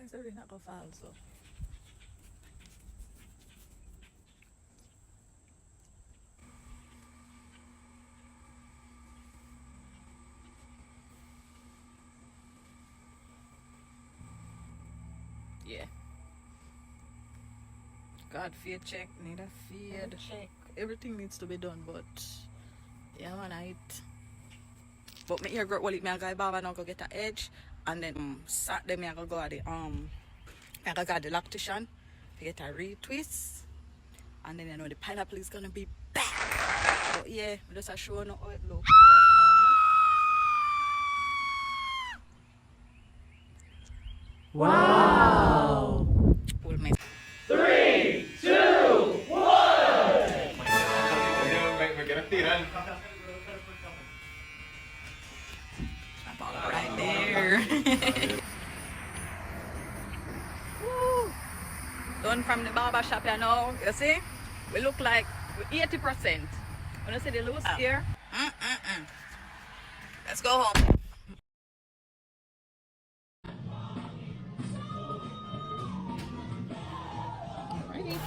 It's already not gonna fall, so. Yeah. God, fade check, need a fade. Check. Everything needs to be done, but yeah, man, I eat. But me here, well, me I go barber now go get an edge, and then Saturday me I go at the I go get the loctician to get a retwist, and then you know the pineapple is gonna be back. But yeah, we just show you how it looks right now. Wow. Pull me. 3, 2, 1. Right there. Woo. Done from the barber shop, you know. You see? We look like we're 80%. When you see the loose here? Let's go home. Alrighty.